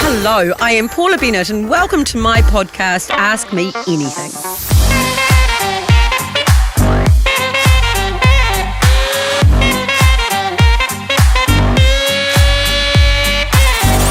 Hello, I am Paula Bennett and welcome to my podcast, Ask Me Anything.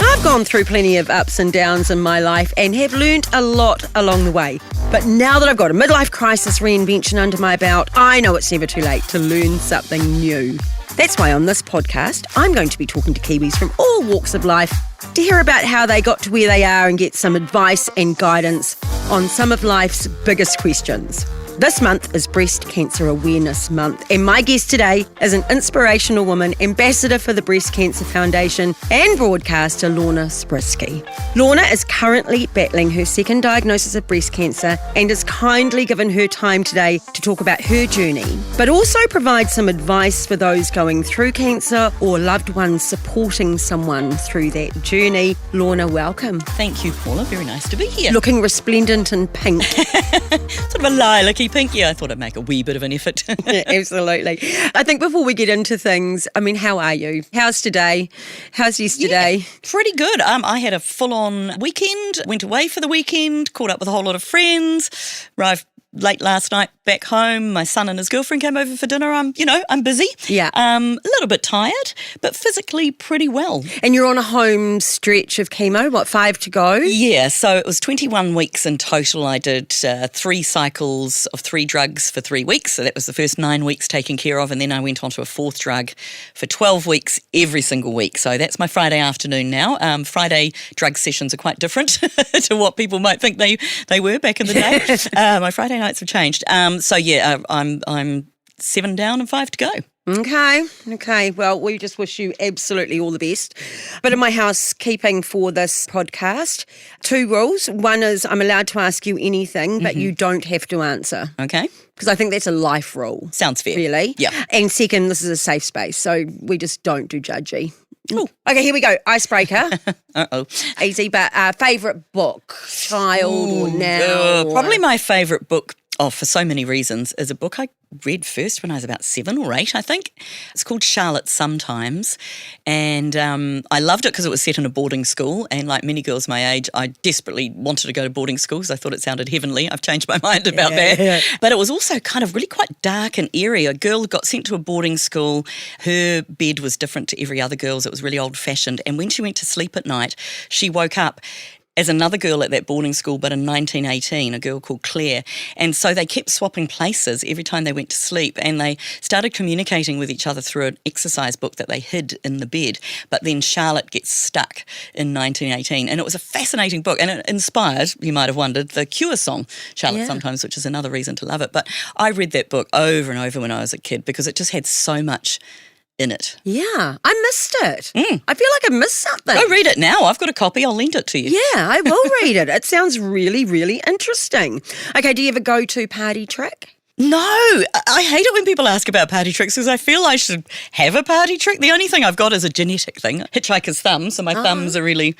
I've gone through plenty of ups and downs in my life and have learnt a lot along the way. But now that I've got a midlife crisis reinvention under my belt, I know it's never too late to learn something new. That's why on this podcast, I'm going to be talking to Kiwis from all walks of life to hear about how they got to where they are and get some advice and guidance on some of life's biggest questions. This month is Breast Cancer Awareness Month, and my guest today is an inspirational woman, ambassador for the Breast Cancer Foundation and broadcaster Lorna Subritzky. Lorna is currently battling her second diagnosis of breast cancer and has kindly given her time today to talk about her journey, but also provide some advice for those going through cancer or loved ones supporting someone through that journey. Lorna, welcome. Thank you, Paula. Very nice to be here. Looking resplendent in pink. Sort of a lilac-y pink. Yeah, I thought I'd make a wee bit of an effort. Yeah, absolutely. I think before we get into things, I mean, how are you? How's today? How's yesterday? Yeah, pretty good. I had a full-on weekend, went away for the weekend, caught up with a whole lot of friends, arrived late last night back home. My son and his girlfriend came over for dinner. I'm busy. Yeah. A little bit tired, but physically pretty well. And you're on a home stretch of chemo, 5 to go? Yeah, so it was 21 weeks in total. I did 3 cycles of 3 drugs for 3 weeks. So that was the first 9 weeks taken care of. And then I went on to a 4th drug for 12 weeks every single week. So that's my Friday afternoon now. Friday drug sessions are quite different to what people might think they were back in the day. My Friday nights have changed. I'm 7 down and 5 to go. Okay. Well, we just wish you absolutely all the best. But in my housekeeping for this podcast, 2 rules. One is I'm allowed to ask you anything, but you don't have to answer. Okay. Because I think that's a life rule. Sounds fair. Really? Yeah. And second, this is a safe space, so we just don't do judgy. Ooh. Okay, here we go. Icebreaker. Uh-oh. Easy, but favourite book, child or now? Probably my favourite book, for so many reasons, is a book I read first when I was about 7 or 8, I think. It's called Charlotte Sometimes, and I loved it because it was set in a boarding school, and like many girls my age, I desperately wanted to go to boarding school because I thought it sounded heavenly. I've changed my mind about that. Yeah. But it was also kind of really quite dark and eerie. A girl got sent to a boarding school. Her bed was different to every other girl's. It was really old-fashioned, and when she went to sleep at night, she woke up as another girl at that boarding school, but in 1918, a girl called Claire. And so they kept swapping places every time they went to sleep, and they started communicating with each other through an exercise book that they hid in the bed. But then Charlotte gets stuck in 1918, and it was a fascinating book, and it inspired, you might have wondered, the Cure song, Charlotte Sometimes, which is another reason to love it. But I read that book over and over when I was a kid because it just had so much in it. Yeah, I missed it. I feel like I missed something. Go read it now. I've got a copy. I'll lend it to you. Yeah, I will read it. It sounds really, really interesting. Okay, do you ever go to party trick? No, I hate it when people ask about party tricks because I feel I should have a party trick. The only thing I've got is a genetic thing, hitchhiker's thumb, so my thumbs are really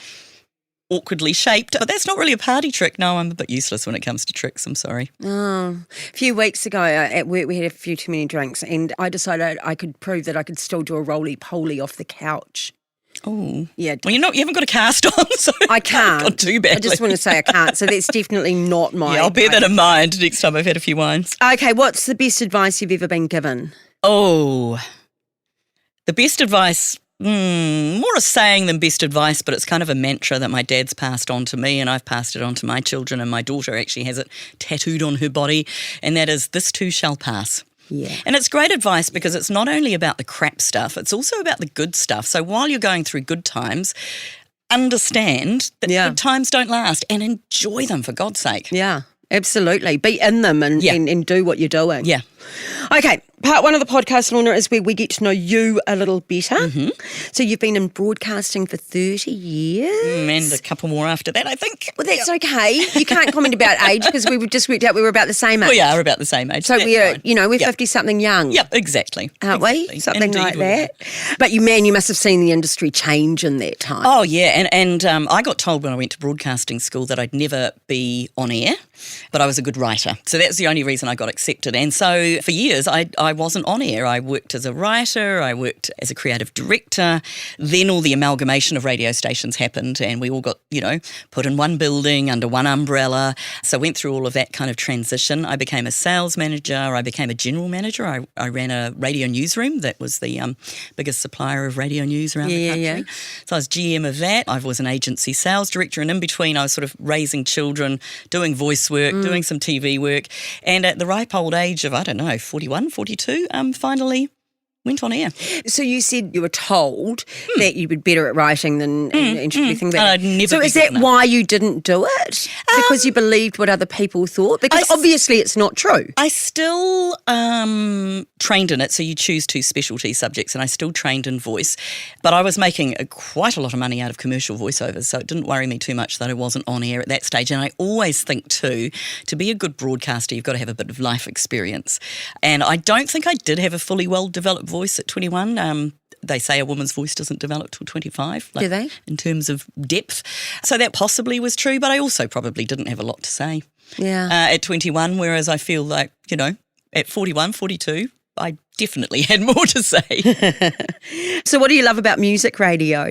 awkwardly shaped. But that's not really a party trick. No, I'm a bit useless when it comes to tricks. I'm sorry. Oh, a few weeks ago at work we had a few too many drinks and I decided I could prove that I could still do a roly-poly off the couch. Oh. Yeah. Well, you haven't got a cast on, so I can't. Not too badly. I just want to say I can't, so that's definitely not my... Yeah, I'll bear that in mind next time I've had a few wines. Okay, what's the best advice you've ever been given? Oh, the best advice... more a saying than best advice, but it's kind of a mantra that my dad's passed on to me and I've passed it on to my children, and my daughter actually has it tattooed on her body, and that is, this too shall pass. Yeah. And it's great advice because it's not only about the crap stuff, it's also about the good stuff. So while you're going through good times, understand that good times don't last and enjoy them, for God's sake. Yeah, absolutely. Be in them and do what you're doing. Yeah. Okay, part 1 of the podcast, Lorna, is where we get to know you a little better. So you've been in broadcasting for 30 years. And a couple more after that, I think. Well, that's okay. You can't comment about age because we just worked out we were about the same age. We are about the same age. So we're 50-something young. Yep, exactly. Aren't we? Something like that. But you must have seen the industry change in that time. Oh, yeah. And I got told when I went to broadcasting school that I'd never be on air. but I was a good writer. So that's the only reason I got accepted. And so for years, I wasn't on air. I worked as a writer, I worked as a creative director. Then all the amalgamation of radio stations happened and we all got, put in one building under one umbrella. So I went through all of that kind of transition. I became a sales manager. I became a general manager. I ran a radio newsroom that was the biggest supplier of radio news around the country. Yeah. So I was GM of that. I was an agency sales director, and in between I was sort of raising children, doing voice work, doing some TV work, and at the ripe old age of, 41, 42, finally went on air. So you said you were told that you were better at writing than introducing that. I'd never so is that why you didn't do it? Because you believed what other people thought? Because obviously it's not true. I still trained in it, so you choose 2 specialty subjects, and I still trained in voice. But I was making quite a lot of money out of commercial voiceovers, so it didn't worry me too much that I wasn't on air at that stage. And I always think too, to be a good broadcaster, you've got to have a bit of life experience. And I don't think I did have a fully well-developed voice at 21. They say a woman's voice doesn't develop till 25. Do they? In terms of depth. So that possibly was true, but I also probably didn't have a lot to say at 21, whereas I feel like, at 41, 42, I definitely had more to say. So what do you love about music radio?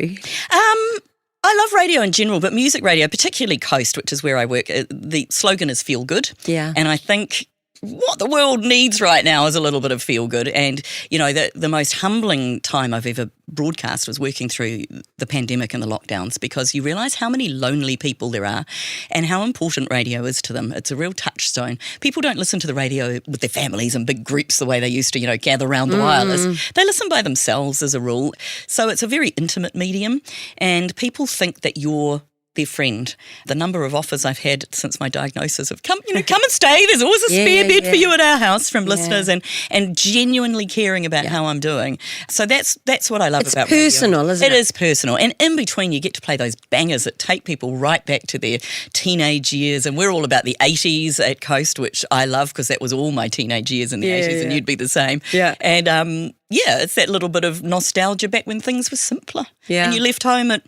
I love radio in general, but music radio, particularly Coast, which is where I work, the slogan is feel good. Yeah. And I think what the world needs right now is a little bit of feel good. And, the most humbling time I've ever broadcast was working through the pandemic and the lockdowns, because you realise how many lonely people there are and how important radio is to them. It's a real touchstone. People don't listen to the radio with their families in big groups the way they used to, gather around the wireless. They listen by themselves as a rule. So it's a very intimate medium, and people think that you're their friend. The number of offers I've had since my diagnosis of come and stay. There's always a spare bed for you at our house from listeners and genuinely caring about how I'm doing. So that's what I love about radio. It's personal, isn't it? It is personal. And in between you get to play those bangers that take people right back to their teenage years. And we're all about the 80s at Coast, which I love because that was all my teenage years in the 80s and you'd be the same. Yeah. And it's that little bit of nostalgia back when things were simpler. Yeah. And you left home at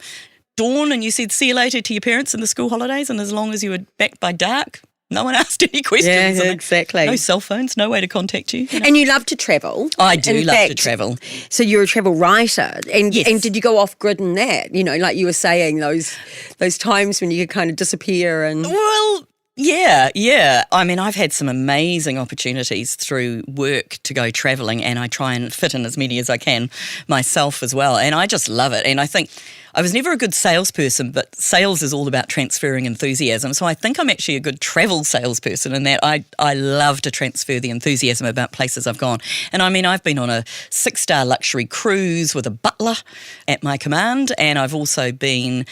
dawn and you said see you later to your parents in the school holidays, and as long as you were back by dark, no one asked any questions. Yeah, exactly. No cell phones, no way to contact you. And you love to travel. I do love to travel. So you're a travel writer. And did you go off grid in that? Like you were saying, those times when you could kind of disappear and... Well, yeah. I mean, I've had some amazing opportunities through work to go travelling, and I try and fit in as many as I can myself as well. And I just love it. And I think I was never a good salesperson, but sales is all about transferring enthusiasm. So I think I'm actually a good travel salesperson in that I love to transfer the enthusiasm about places I've gone. And I mean, I've been on a 6-star luxury cruise with a butler at my command, and I've also been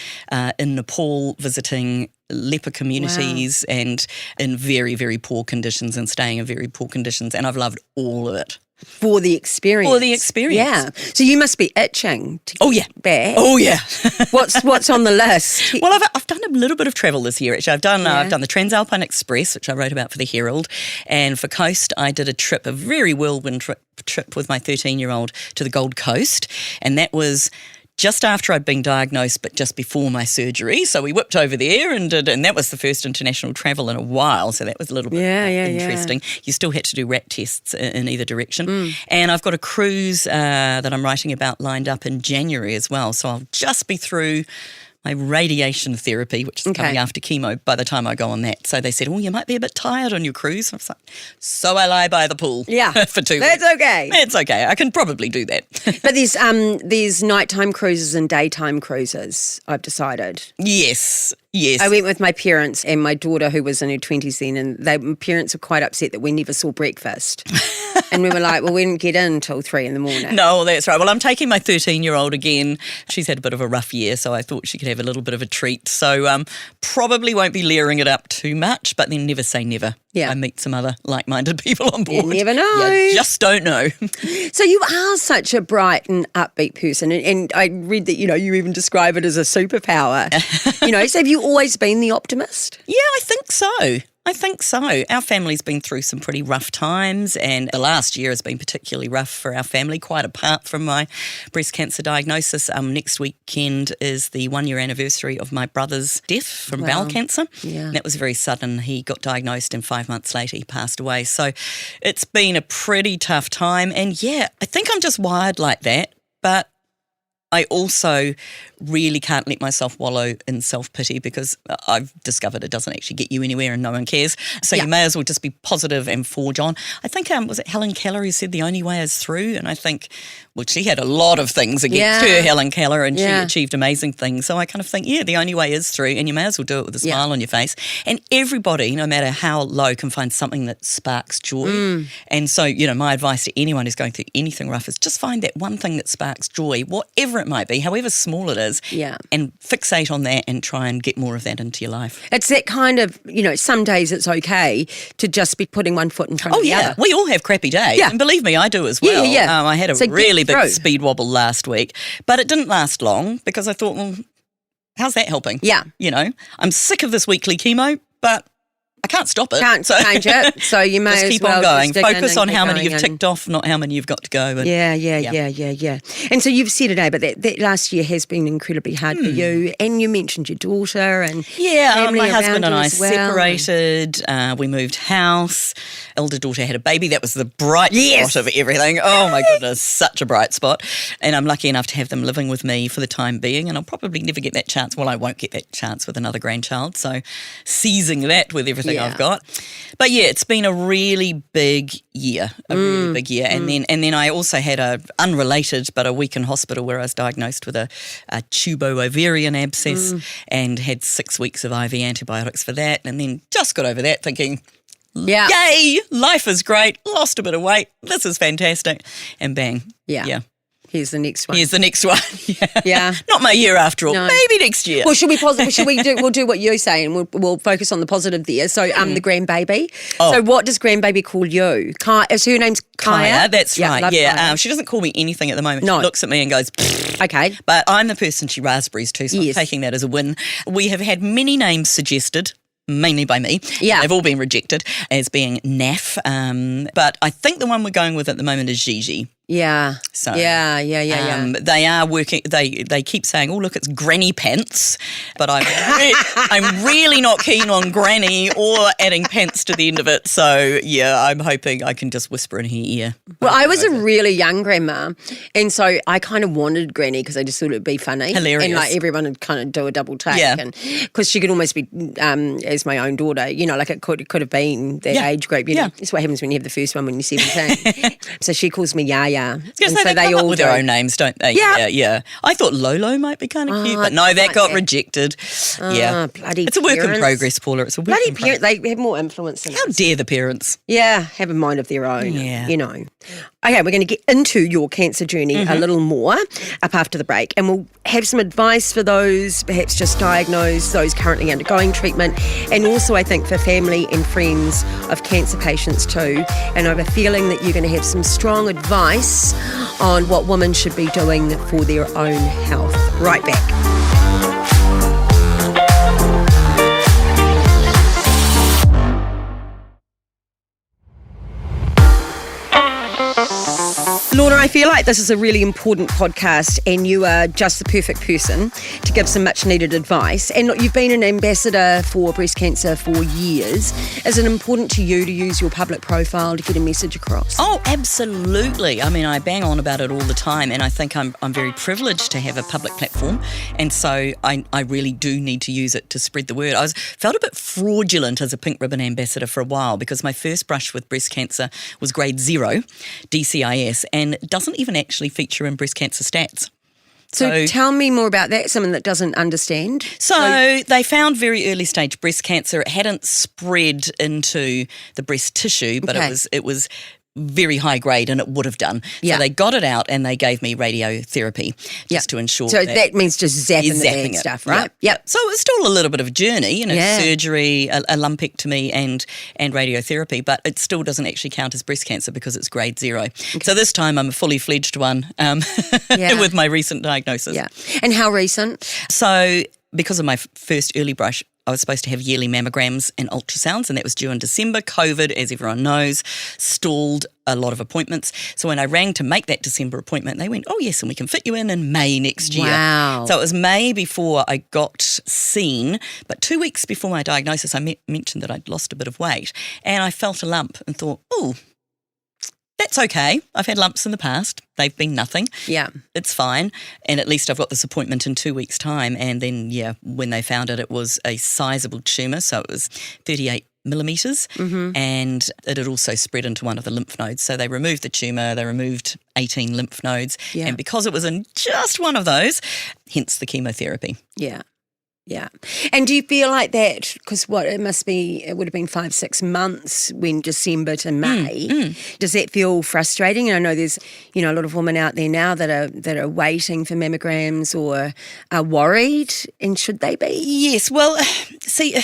in Nepal visiting leper communities and in very, very poor conditions and staying in very poor conditions. And I've loved all of it. For the experience. Yeah. So you must be itching to get back. Oh, yeah. What's on the list? Well, I've done a little bit of travel this year, actually. I've done the Transalpine Express, which I wrote about for the Herald. And for Coast, I did a very whirlwind trip with my 13-year-old to the Gold Coast. And that was just after I'd been diagnosed, but just before my surgery. So we whipped over there and that was the first international travel in a while. So that was a little bit interesting. You still had to do RAT tests in either direction. And I've got a cruise that I'm writing about lined up in January as well. So I'll just be through my radiation therapy, which is coming after chemo, by the time I go on that. So they said, you might be a bit tired on your cruise. I was like, so I lie by the pool for 2 weeks. That's okay. It's okay. I can probably do that. But there's nighttime cruises and daytime cruises, I've decided. Yes. I went with my parents and my daughter, who was in her 20s then, and my parents were quite upset that we never saw breakfast. And we were like, we didn't get in until 3 a.m. No, that's right. Well, I'm taking my 13-year-old again. She's had a bit of a rough year, so I thought she could have a little bit of a treat. So probably won't be layering it up too much, but then never say never. Yeah. I meet some other like-minded people on board. You never know. You just don't know. So you are such a bright and upbeat person, and I read that, you even describe it as a superpower. So have you always been the optimist? Yeah, I think so. I think so. Our family's been through some pretty rough times, and the last year has been particularly rough for our family, quite apart from my breast cancer diagnosis. Next weekend is the 1-year anniversary of my brother's death from bowel cancer. Yeah. That was very sudden. He got diagnosed and 5 months later he passed away. So it's been a pretty tough time. And yeah, I think I'm just wired like that. But I also really can't let myself wallow in self-pity because I've discovered it doesn't actually get you anywhere and no one cares. So you may as well just be positive and forge on. I think, was it Helen Keller who said the only way is through? And I think, well, she had a lot of things against her, Helen Keller, and she achieved amazing things. So I kind of think, the only way is through, and you may as well do it with a smile on your face. And everybody, no matter how low, can find something that sparks joy. And so, my advice to anyone who's going through anything rough is just find that one thing that sparks joy, whatever it might be, however small it is, and fixate on that and try and get more of that into your life. It's that kind of, some days it's okay to just be putting one foot in front of the other. We all have crappy days. And believe me, I do as well. I had a really big speed wobble last week, but it didn't last long because I thought, well, how's that helping? Yeah. I'm sick of this weekly chemo, but I can't stop it. Can't change it. So you may just as keep well on going. just Focus on how many you've ticked off, not how many you've got to go. And Yeah. And so you've said today, but that last year has been incredibly hard for you. And you mentioned your daughter and family my husband around and I as well. separated. We moved house. Elder daughter had a baby. That was the bright spot of everything. Oh my goodness, such a bright spot. And I'm lucky enough to have them living with me for the time being. And I'll probably never get that chance. Well, I won't get that chance with another grandchild. So seizing that with everything I've got. But yeah, it's been a really big year, really big year. And then I also had unrelated, but a week in hospital where I was diagnosed with a tubo-ovarian abscess and had 6 weeks of IV antibiotics for that. And then just got over that thinking, yay, life is great, lost a bit of weight, this is fantastic. And bang. Yeah. Here's the next one. Yeah. Not my year after all. No. Maybe next year. Well, should we positive? We'll do what you say, and we'll focus on the positive there. So, the grandbaby. Oh. So, what does grandbaby call you? Is her name's Kaya? That's right. Yeah. She doesn't call me anything at the moment. No. She looks at me and goes, okay. But I'm the person she raspberries to, so I'm taking that as a win. We have had many names suggested, mainly by me. Yeah. They've all been rejected as being naff. But I think the one we're going with at the moment is Gigi. Yeah. So They are working. They keep saying, "Oh, look, it's Granny Pants," but I'm really not keen on Granny or adding pants to the end of it. So yeah, I'm hoping I can just whisper in her ear. Well, I was a really young grandma, and so I kind of wanted Granny because I just thought it'd be funny, hilarious, and like everyone would kind of do a double take, and because she could almost be as my own daughter, like it could have been that age group. That's what happens when you have the first one when you're 17. So she calls me Yaya. So they all with their own names, don't they? Yeah. I thought Lolo might be kind of cute, but no, that got rejected. Bloody it's a work in progress, Paula. It's a work in progress. They have more influence than How us. dare the parents? Yeah, have a mind of their own. Yeah. Okay, we're going to get into your cancer journey a little more up after the break, and we'll have some advice for those perhaps just diagnosed, those currently undergoing treatment, and also I think for family and friends of cancer patients too. And I have a feeling that you're going to have some strong advice on what women should be doing for their own health. Right back. Lorna, I feel like this is a really important podcast and you are just the perfect person to give some much needed advice. And look, you've been an ambassador for breast cancer for years. Is it important to you to use your public profile to get a message across? Oh, absolutely. I mean, I bang on about it all the time, and I think I'm very privileged to have a public platform, and so I really do need to use it to spread the word. I felt a bit fraudulent as a Pink Ribbon ambassador for a while because my first brush with breast cancer was grade 0, DCIS, and it doesn't even actually feature in breast cancer stats. So tell me more about that, someone that doesn't understand. So they found very early stage breast cancer. It hadn't spread into the breast tissue, but it was very high grade and it would have done. So they got it out and they gave me radiotherapy just to ensure that means just zapping the bad stuff, right? Yep. So it was still a little bit of a journey, surgery, a lumpectomy and radiotherapy, but it still doesn't actually count as breast cancer because it's grade 0. Okay. So this time I'm a fully fledged one with my recent diagnosis. Yeah. And how recent? So because of my first early brush, I was supposed to have yearly mammograms and ultrasounds, and that was due in December. COVID, as everyone knows, stalled a lot of appointments. So when I rang to make that December appointment, they went, oh, yes, and we can fit you in May next year. Wow. So it was May before I got seen, but 2 weeks before my diagnosis, I mentioned that I'd lost a bit of weight, and I felt a lump and thought, oh, that's okay. I've had lumps in the past. They've been nothing. Yeah. It's fine. And at least I've got this appointment in 2 weeks' time. And then, when they found it, it was a sizable tumour. So it was 38 millimetres. And it had also spread into one of the lymph nodes. So they removed the tumour. They removed 18 lymph nodes. Yeah. And because it was in just one of those, hence the chemotherapy. Yeah. Yeah. And do you feel like that, because it would have been 5-6 months when December to May. Does that feel frustrating? And I know there's, a lot of women out there now that are waiting for mammograms or are worried, and should they be? Yes. Well, see,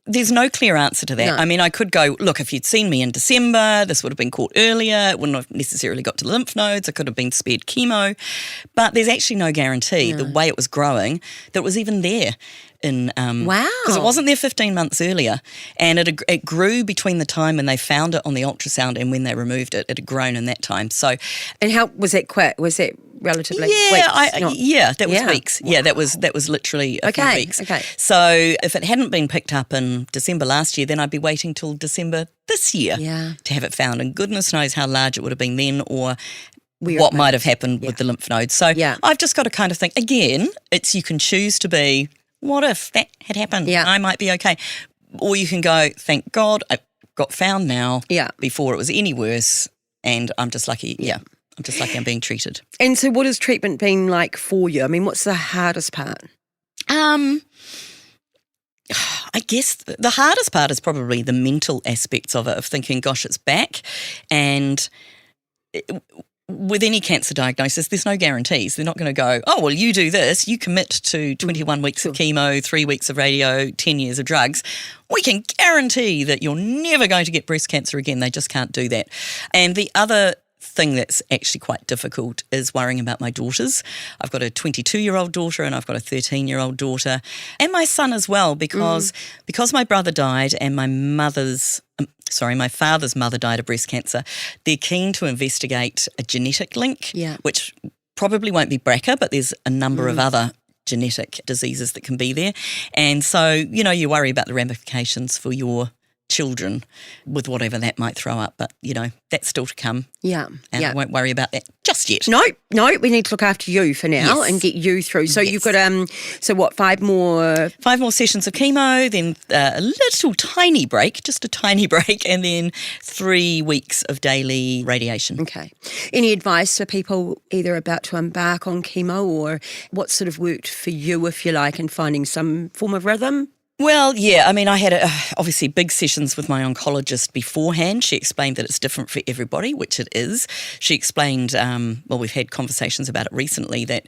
there's no clear answer to that. No. I mean, I could go, look, if you'd seen me in December, this would have been caught earlier. It wouldn't have necessarily got to the lymph nodes. I could have been spared chemo. But there's actually no guarantee, the way it was growing, that it was even there. Wow. Because it wasn't there 15 months earlier. And it grew between the time when they found it on the ultrasound and when they removed it. It had grown in that time. So, and how was that quick? Was that relatively weeks? That was weeks. Wow. Yeah, that was literally a few weeks. Okay. So if it hadn't been picked up in December last year, then I'd be waiting till December this year to have it found. And goodness knows how large it would have been then, or what might have happened with the lymph nodes. So I've just got to kind of think, again, you can choose to be, what if that had happened? Yeah. I might be okay. Or you can go, thank God I got found now before it was any worse, and I'm just lucky. Yeah. I'm just lucky I'm being treated. And so what has treatment been like for you? I mean, what's the hardest part? I guess the hardest part is probably the mental aspects of it, of thinking, gosh, it's back. And with any cancer diagnosis, there's no guarantees. They're not going to go, oh, well, you do this, you commit to 21 weeks of chemo, 3 weeks of radio, 10 years of drugs. We can guarantee that you're never going to get breast cancer again. They just can't do that. And the other thing that's actually quite difficult is worrying about my daughters. I've got a 22-year-old daughter and I've got a 13-year-old daughter, and my son as well, because my brother died and my father's mother died of breast cancer. They're keen to investigate a genetic link, which probably won't be BRCA, but there's a number of other genetic diseases that can be there. And so, you worry about the ramifications for your children with whatever that might throw up, but that's still to come. I won't worry about that just yet. No, we need to look after you for now and get you through. So you've got 5 more sessions of chemo, then a little tiny break, just a tiny break, and then 3 weeks of daily radiation. Okay. Any advice for people either about to embark on chemo, or what sort of worked for you, if you like, in finding some form of rhythm? Well, I mean, I had obviously big sessions with my oncologist beforehand. She explained that it's different for everybody, which it is. She explained, we've had conversations about it recently, that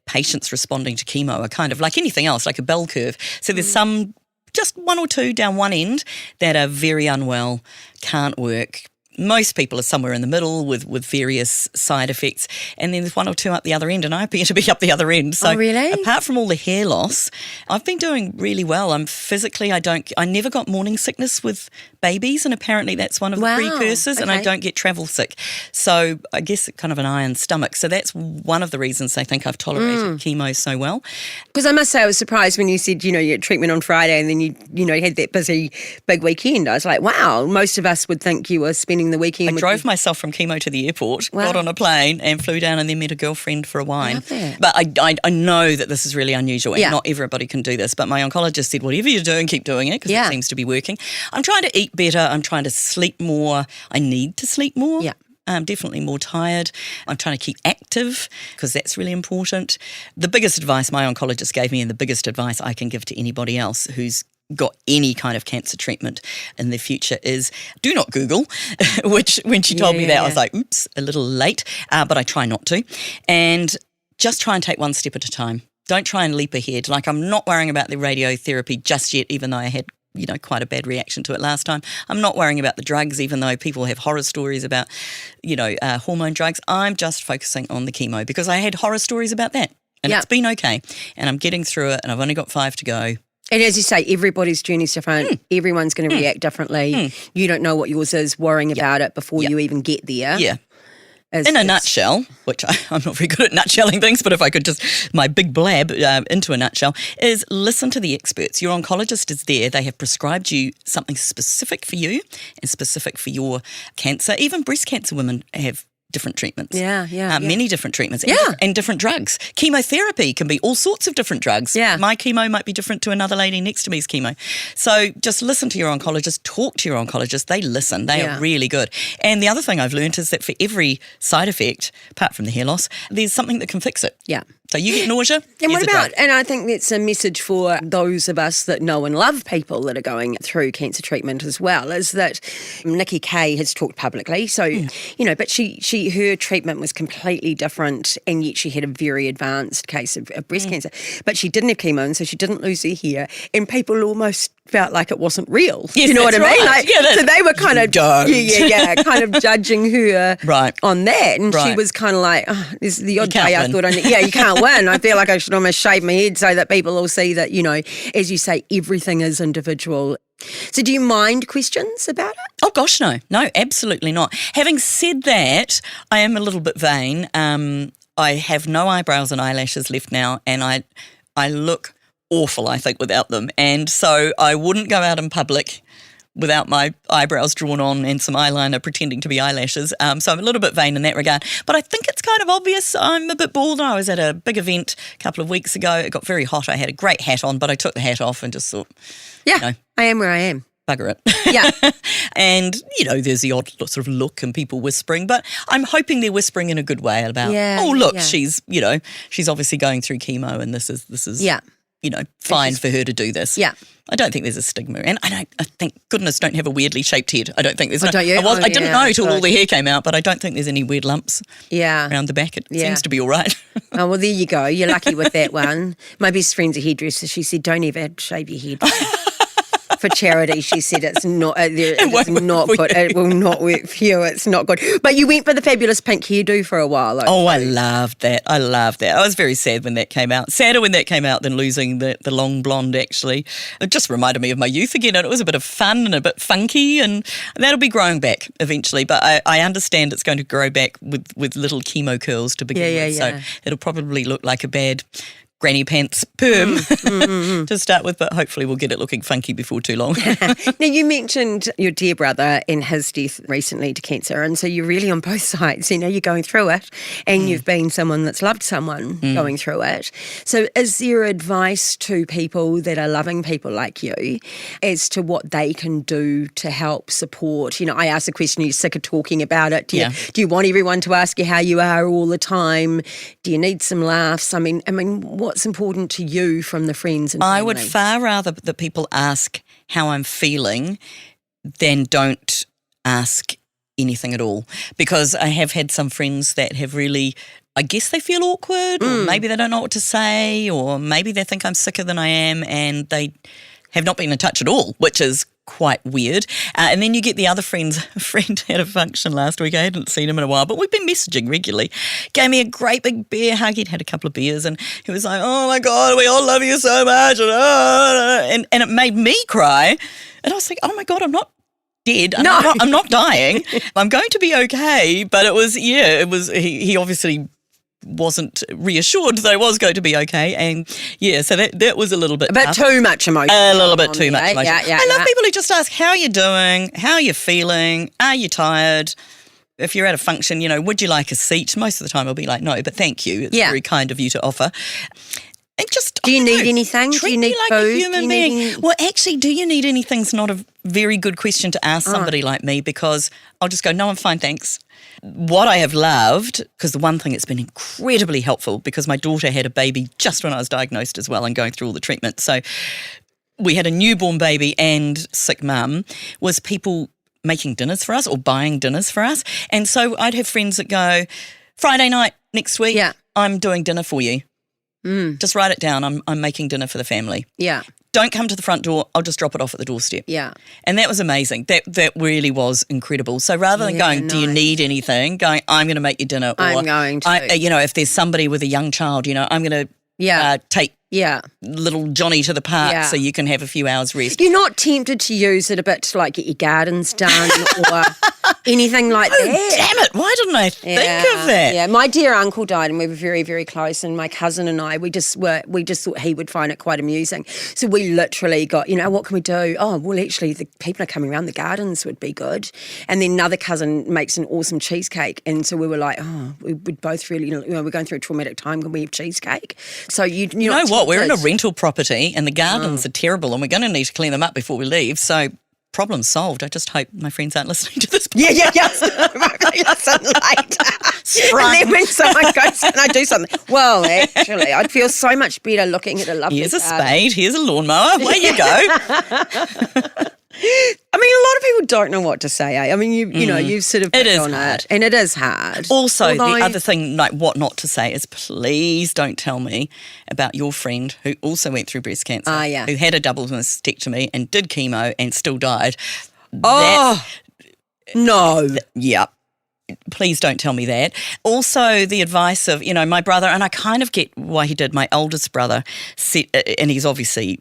patients responding to chemo are kind of like anything else, like a bell curve. So there's some, just 1 or 2 down one end that are very unwell, can't work. Most people are somewhere in the middle with various side effects, and then there's 1 or 2 up the other end, and I appear to be up the other end. So really? Apart from all the hair loss, I've been doing really well. I never got morning sickness with babies, and apparently that's one of the precursors, and I don't get travel sick. So I guess kind of an iron stomach. So that's one of the reasons I think I've tolerated chemo so well. Because I must say I was surprised when you said, your treatment on Friday, and then you had that busy big weekend. I was like, wow, most of us would think you were spending the weekend. I drove myself from chemo to the airport, got on a plane and flew down, and then met a girlfriend for a wine. But I know that this is really unusual, and not everybody can do this. But my oncologist said, whatever you're doing, keep doing it, because it seems to be working. I'm trying to eat better. I'm trying to sleep more. I need to sleep more. I'm definitely more tired. I'm trying to keep active, because that's really important. The biggest advice my oncologist gave me, and the biggest advice I can give to anybody else who's got any kind of cancer treatment in the future, is do not Google, which when she told me that, I was like, oops, a little late, but I try not to. And just try and take one step at a time. Don't try and leap ahead. Like, I'm not worrying about the radiotherapy just yet, even though I had quite a bad reaction to it last time. I'm not worrying about the drugs, even though people have horror stories about, hormone drugs. I'm just focusing on the chemo, because I had horror stories about that, and it's been okay. And I'm getting through it, and I've only got 5 to go. And as you say, everybody's journey's different. Everyone's going to react differently. You don't know what yours is, worrying about it before you even get there. Yeah. In a nutshell, which I'm not very good at nutshelling things, but if I could just, my big blab into a nutshell, is listen to the experts. Your oncologist is there. They have prescribed you something specific for you and specific for your cancer. Even breast cancer women have different treatments. Many different treatments. And different drugs. Chemotherapy can be all sorts of different drugs. Yeah. My chemo might be different to another lady next to me's chemo. So just listen to your oncologist, talk to your oncologist. They listen. They are really good. And the other thing I've learned is that for every side effect, apart from the hair loss, there's something that can fix it. Yeah. So you get nausea. And what about, and I think that's a message for those of us that know and love people that are going through cancer treatment as well, is that Nikki Kay has talked publicly. So, but her treatment was completely different, and yet she had a very advanced case of breast cancer. But she didn't have chemo, and so she didn't lose her hair. And people almost felt like it wasn't real. Yes, you know what I mean? Right. So they were kind of kind of judging her on that. And she was kind of like, there's the odd day I thought, you can't win. I feel like I should almost shave my head so that people will see that, as you say, everything is individual. So do you mind questions about it? Oh, gosh, no. No, absolutely not. Having said that, I am a little bit vain. I have no eyebrows and eyelashes left now, and I look awful, I think, without them. And so I wouldn't go out in public without my eyebrows drawn on and some eyeliner pretending to be eyelashes. So I'm a little bit vain in that regard. But I think it's kind of obvious I'm a bit bald. I was at a big event a couple of weeks ago. It got very hot. I had a great hat on, but I took the hat off and just thought, I am where I am. Bugger it. Yeah. And, there's the odd sort of look and people whispering, but I'm hoping they're whispering in a good way about, she's, she's obviously going through chemo and this is fine for her to do this. Yeah. I don't think there's a stigma. And I thank goodness don't have a weirdly shaped head. I don't think there's don't you? I didn't know till all the hair came out, but I don't think there's any weird lumps around the back. It seems to be all right. Oh, well, there you go. You're lucky with that one. My best friend's a hairdresser. She said, don't ever shave your head. For charity, she said it will not work for you. It's not good. But you went for the fabulous pink hairdo for a while. I loved that. I was very sad when that came out. Sadder when that came out than losing the long blonde, actually. It just reminded me of my youth again, and it was a bit of fun and a bit funky, and that'll be growing back eventually. But I understand it's going to grow back with little chemo curls to begin with. So it'll probably look like a bad granny pants perm to start with, but hopefully we'll get it looking funky before too long. Now, you mentioned your dear brother and his death recently to cancer, and so you're really on both sides. You're going through it, and you've been someone that's loved someone going through it. So is there advice to people that are loving people like you as to what they can do to help support? I asked the question, are you sick of talking about it? Do you want everyone to ask you how you are all the time? Do you need some laughs? I mean, what's important to you from the friends and family? I would far rather that people ask how I'm feeling than don't ask anything at all, because I have had some friends that have really, I guess they feel awkward, or maybe they don't know what to say, or maybe they think I'm sicker than I am, and they have not been in touch at all, which is quite weird. And then you get the other friends. A friend had a function last week. I hadn't seen him in a while, but we've been messaging regularly. Gave me a great big beer hug. He'd had a couple of beers, and he was like, oh my God, we all love you so much. And it made me cry. And I was like, oh my God, I'm not dead. I'm not dying. I'm going to be okay. But it was, he obviously wasn't reassured that I was going to be okay, and so that was a little bit tough. Too much emotion. A little bit too much emotion. I love Yeah. people who just ask, how are you doing? How are you feeling? Are you tired? If you're at a function, would you like a seat? Most of the time I'll be like, no, but thank you. It's very kind of you to offer. And just, do you need anything? Treat do you need me like food? a human being. Well, actually, do you need anything's not a very good question to ask somebody like me, because I'll just go, no, I'm fine, thanks. What I have loved, because the one thing that's been incredibly helpful, because my daughter had a baby just when I was diagnosed as well and going through all the treatment. So we had a newborn baby and sick mum, was people making dinners for us or buying dinners for us. And so I'd have friends that go, Friday night next week, I'm doing dinner for you. Just write it down. I'm making dinner for the family. Yeah. Don't come to the front door. I'll just drop it off at the doorstep. Yeah. And that was amazing. That really was incrable. So rather than going, do you need anything? Going, I'm going to make you dinner. Or I'm going to. if there's somebody with a young child, I'm going to take Yeah. little Johnny to the park Yeah. so you can have a few hours rest. You're not tempted to use it a bit to like get your gardens done or anything like that? Damn it, why didn't I think of that? Yeah, my dear uncle died and we were very, very close, and my cousin and I, we just thought he would find it quite amusing. So we literally got, what can we do? Oh, well, actually, the people are coming around, the gardens would be good. And then another cousin makes an awesome cheesecake. And so we were like, we'd both really, we're going through a traumatic time. Can we have cheesecake? So you know what? We're in a rental property and the gardens are terrible and we're going to need to clean them up before we leave. So problem solved. I just hope my friends aren't listening to this. Yeah. They listen later. And then when someone goes and I do something, well, actually, I'd feel so much better looking at a lovely Here's a garden. spade, here's a lawnmower, away you go. I mean, a lot of people don't know what to say. I mean, you've sort of It is on hard. it, and it is hard. Also, the other thing, like what not to say is please don't tell me about your friend who also went through breast cancer, who had a double mastectomy and did chemo and still died. No. Yeah. Please don't tell me that. Also, the advice of, my brother, and I kind of get why he did, my oldest brother, said, and he's obviously,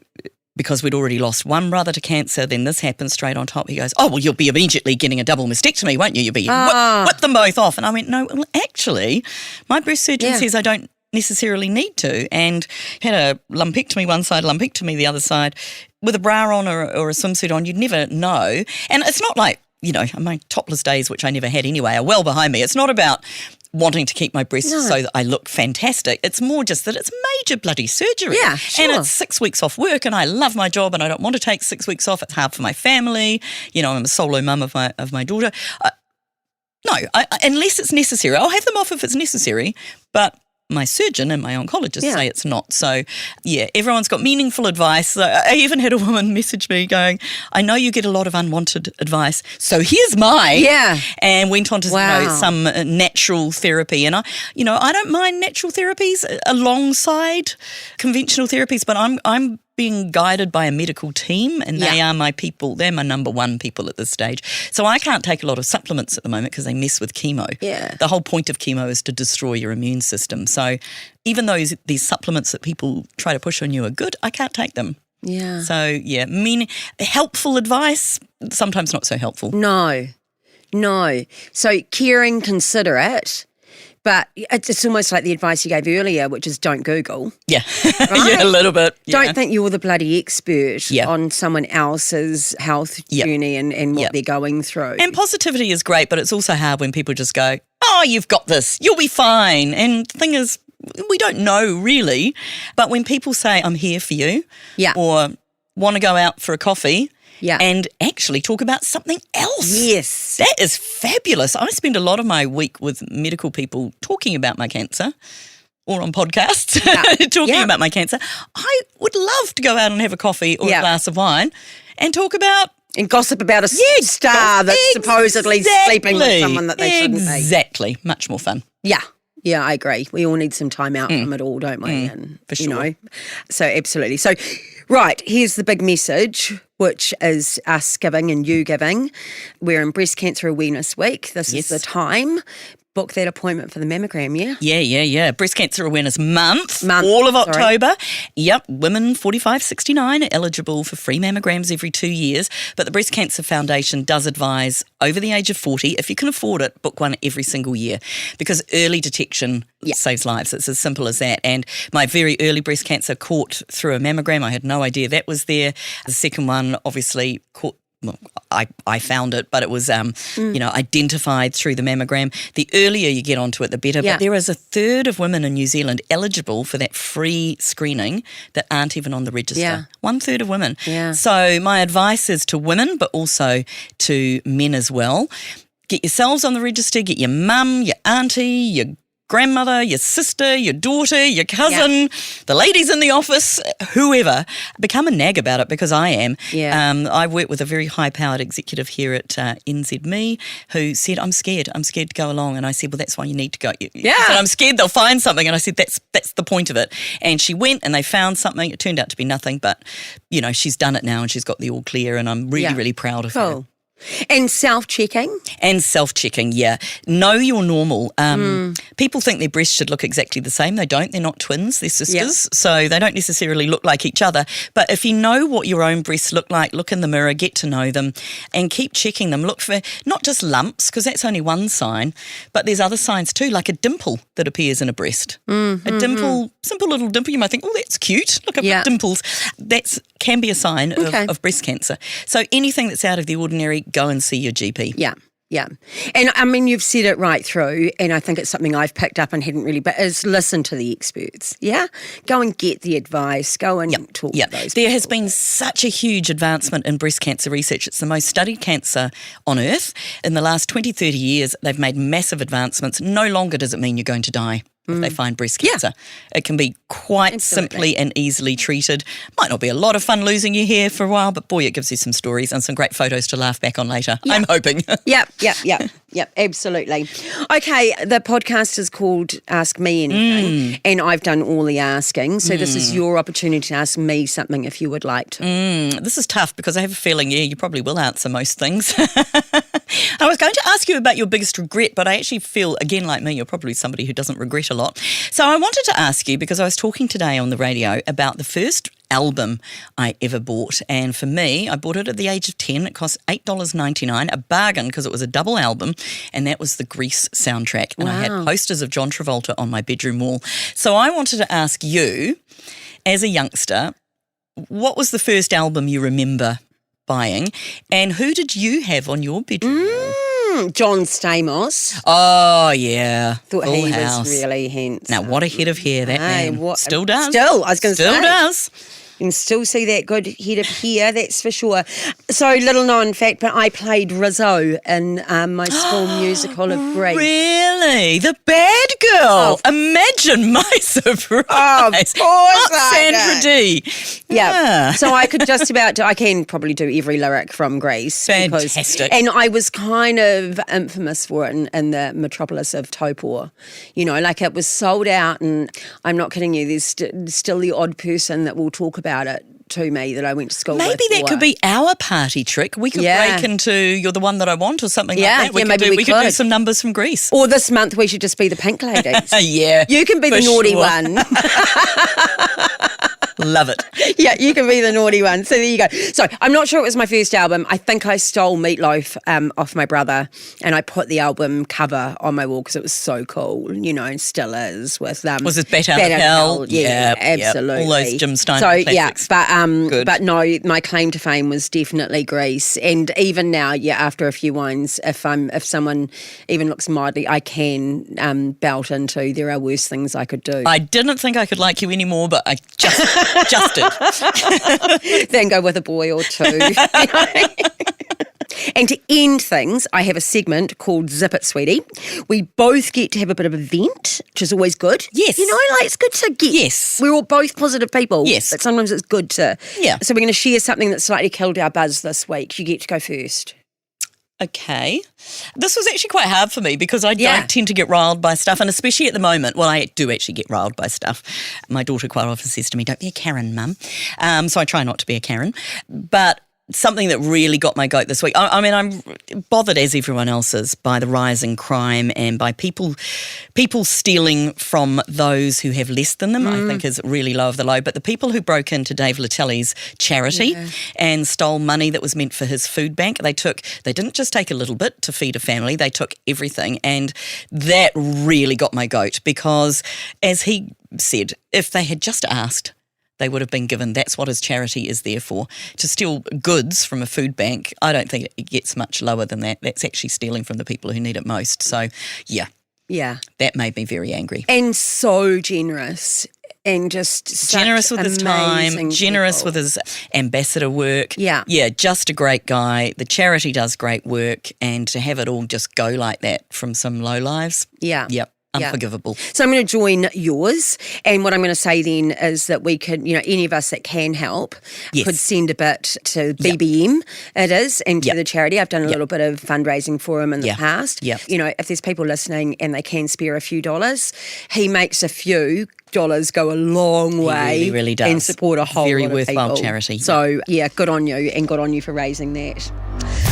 because we'd already lost one brother to cancer, then this happened straight on top. He goes, oh, well, you'll be immediately getting a double mastectomy, won't you? You'll be whip them both off. And I went, no, well, actually, my breast surgeon says I don't necessarily need to, and had a lumpectomy one side, lumpectomy the other side, with a bra on or a swimsuit on. You'd never know. And it's not like, my topless days, which I never had anyway, are well behind me. It's not about wanting to keep my breasts so that I look fantastic. It's more just that it's major bloody surgery. Yeah, sure. And it's 6 weeks off work and I love my job and I don't want to take 6 weeks off. It's hard for my family. I'm a solo mum of my daughter. Unless it's necessary. I'll have them off if it's necessary, but my surgeon and my oncologist say it's not. So, everyone's got meaningful advice. I even had a woman message me going, I know you get a lot of unwanted advice, so here's mine. Yeah. And went on to some natural therapy. And I don't mind natural therapies alongside conventional therapies, but I'm being guided by a medical team and they are my people. They're my number one people at this stage. So I can't take a lot of supplements at the moment because they mess with chemo. Yeah. The whole point of chemo is to destroy your immune system. So even though these supplements that people try to push on you are good, I can't take them. Yeah. So, helpful advice, sometimes not so helpful. No. So caring, considerate. But it's almost like the advice you gave earlier, which is don't Google. Yeah, right? A little bit. Yeah. Don't think you're the bloody expert on someone else's health journey and what they're going through. And positivity is great, but it's also hard when people just go, oh, you've got this, you'll be fine. And the thing is, we don't know really. But when people say, I'm here for you, or want to go out for a coffee, and actually talk about something else. Yes. That is fabulous. I spend a lot of my week with medical people talking about my cancer or on podcasts talking about my cancer. I would love to go out and have a coffee or a glass of wine and talk about and gossip about a star that's supposedly sleeping with someone that they shouldn't be. Exactly. Much more fun. Yeah. Yeah, I agree. We all need some time out from it all, don't we? And, for sure. So absolutely. So, right, here's the big message, which is us giving and you giving. We're in Breast Cancer Awareness Week. This is the time. Book that appointment for the mammogram, yeah? Yeah. Breast Cancer Awareness Month. All of October. Yep, women 45-69 are eligible for free mammograms every 2 years, but the Breast Cancer Foundation does advise over the age of 40, if you can afford it, book one every single year because early detection saves lives. It's as simple as that. And my very early breast cancer caught through a mammogram. I had no idea that was there. The second one obviously caught. Well, I found it, but it was, identified through the mammogram. The earlier you get onto it, the better. But there is a third of women in New Zealand eligible for that free screening that aren't even on the register. Yeah. 1/3 of women. Yeah. So my advice is to women, but also to men as well. Get yourselves on the register, get your mum, your auntie, your grandmother, your sister, your daughter, your cousin, the ladies in the office, whoever, become a nag about it because I am. Yeah. I work with a very high-powered executive here at NZME who said, I'm scared to go along. And I said, well, that's why you need to go. She said, I'm scared they'll find something. And I said, that's the point of it. And she went and they found something. It turned out to be nothing, but, she's done it now and she's got the all clear and I'm really, really proud of her. And self-checking? And self-checking, yeah. Know you're normal. People think their breasts should look exactly the same. They don't. They're not twins. They're sisters. So they don't necessarily look like each other. But if you know what your own breasts look like, look in the mirror, get to know them, and keep checking them. Look for not just lumps, because that's only one sign, but there's other signs too, like a dimple that appears in a breast. A dimple, simple little dimple. You might think, oh, that's cute. Look, I've got dimples. That can be a sign of breast cancer. So anything that's out of the ordinary, go and see your GP. Yeah. And I mean, you've said it right through, and I think it's something I've picked up and hadn't really, but is listen to the experts. Yeah. Go and get the advice. Go and talk to those There people. has been such a huge advancement in breast cancer research. It's the most studied cancer on earth. In the last 20, 30 years, they've made massive advancements. No longer does it mean you're going to die if they find breast cancer. It can be quite simply and easily treated. Might not be a lot of fun losing your hair for a while, but boy, it gives you some stories and some great photos to laugh back on later. I'm hoping. Yep, absolutely. Okay, the podcast is called Ask Me Anything, and I've done all the asking, so this is your opportunity to ask me something if you would like to. This is tough because I have a feeling, you probably will answer most things. I was going to ask you about your biggest regret, but I actually feel, again, like me, you're probably somebody who doesn't regret a lot. So I wanted to ask you, because I was talking today on the radio about the first album I ever bought, and for me, I bought it at the age of 10. It cost $8.99, a bargain because it was a double album, and that was the Grease soundtrack. And I had posters of John Travolta on my bedroom wall. So I wanted to ask you, as a youngster, what was the first album you remember buying, and who did you have on your bedroom wall? John Stamos. Oh, yeah. Thought Full he House. was really handsome. Now, what a head of hair that man. Still does. Still, I was going to say. Still does. You can still see that good head of hair, that's for sure. So, little known fact, but I played Rizzo in my school musical of Grease. Really? The bad girl? Imagine my surprise. Oh, of course Not Sandra Dee. Yeah. So I could just about I can probably do every lyric from Grease. Fantastic. And I was kind of infamous for it in the metropolis of Taupo. You know, like it was sold out, and I'm not kidding you, there's still the odd person that will talk about it to me that I went to school with. Maybe that could be our party trick. We could break into You're the One That I Want or something like that. Maybe we could do some numbers from Greece. Or this month we should just be the pink ladies. Yeah. You can be the naughty one. Love it. Yeah, you can be the naughty one. So there you go. So I'm not sure it was my first album. I think I stole Meatloaf off my brother, and I put the album cover on my wall because it was so cool, you know, and still is with Was it Bat Out of Hell? Yeah, absolutely. All those Jim Steinman classics. But no, my claim to fame was definitely Grease. And even now, after a few wines, if someone even looks mildly, I can belt into There Are Worse Things I Could Do. I didn't think I could like you anymore, but I just did. Then go with a boy or two. You know? And to end things, I have a segment called Zip It, Sweetie. We both get to have a bit of a vent, which is always good. Yes. You know, like it's good to get. Yes. We're all both positive people. Yes. But sometimes it's good to. Yeah. So we're going to share something that slightly killed our buzz this week. You get to go first. Okay. This was actually quite hard for me because I don't tend to get riled by stuff, and especially at the moment, well, I do actually get riled by stuff. My daughter quite often says to me, "Don't be a Karen, Mum." So I try not to be a Karen. But something that really got my goat this week, I mean, I'm bothered, as everyone else is, by the rise in crime and by people stealing from those who have less than them, I think is really low of the low. But the people who broke into Dave Latelli's charity and stole money that was meant for his food bank, they didn't just take a little bit to feed a family, they took everything. And that really got my goat because, as he said, if they had just asked, they would have been given. That's what his charity is there for. To steal goods from a food bank, I don't think it gets much lower than that. That's actually stealing from the people who need it most. So, yeah, that made me very angry. And so generous. And just generous with his time, generous with his ambassador work. Yeah, just a great guy. The charity does great work, and to have it all just go like that from some lowlives. Yep. Unforgivable. So I'm going to join yours, and what I'm going to say then is that we could, any of us that can help could send a bit to BBM, it is, and to the charity. I've done a little bit of fundraising for him in the past. You know, if there's people listening and they can spare a few dollars, he makes a few dollars go a long way. He really does. And support a whole very lot of worthwhile people. charity. So, good on you, and good on you for raising that.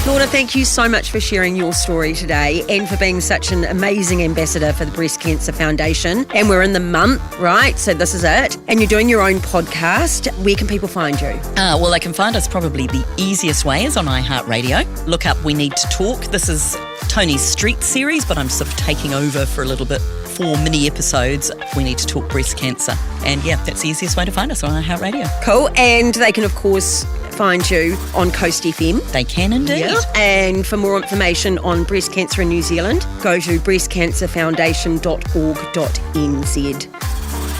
Lorna, thank you so much for sharing your story today and for being such an amazing ambassador for the Breast Cancer Foundation. And we're in the month, right? So this is it. And you're doing your own podcast. Where can people find you? Well, they can find us probably the easiest way is on iHeartRadio. Look up We Need to Talk. This is Tony's Street series, but I'm sort of taking over for a little bit. 4 mini episodes, We Need to Talk Breast Cancer. And yeah, that's the easiest way to find us on iHeartRadio. Cool. And they can, of course, find you on Coast FM. They can indeed. Yeah. And for more information on breast cancer in New Zealand, go to breastcancerfoundation.org.nz.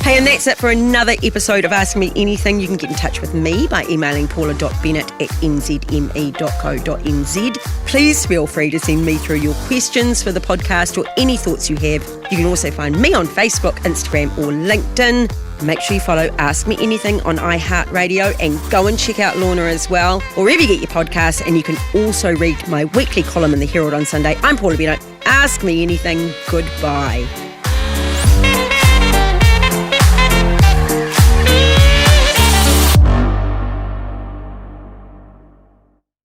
Hey, and that's it for another episode of Ask Me Anything. You can get in touch with me by emailing paula.bennett@nzherald.co.nz. Please feel free to send me through your questions for the podcast or any thoughts you have. You can also find me on Facebook, Instagram or LinkedIn. Make sure you follow Ask Me Anything on iHeartRadio and go and check out Lorna as well, or wherever you get your podcasts. And you can also read my weekly column in the Herald on Sunday. I'm Paula Bennett. Ask Me Anything. Goodbye.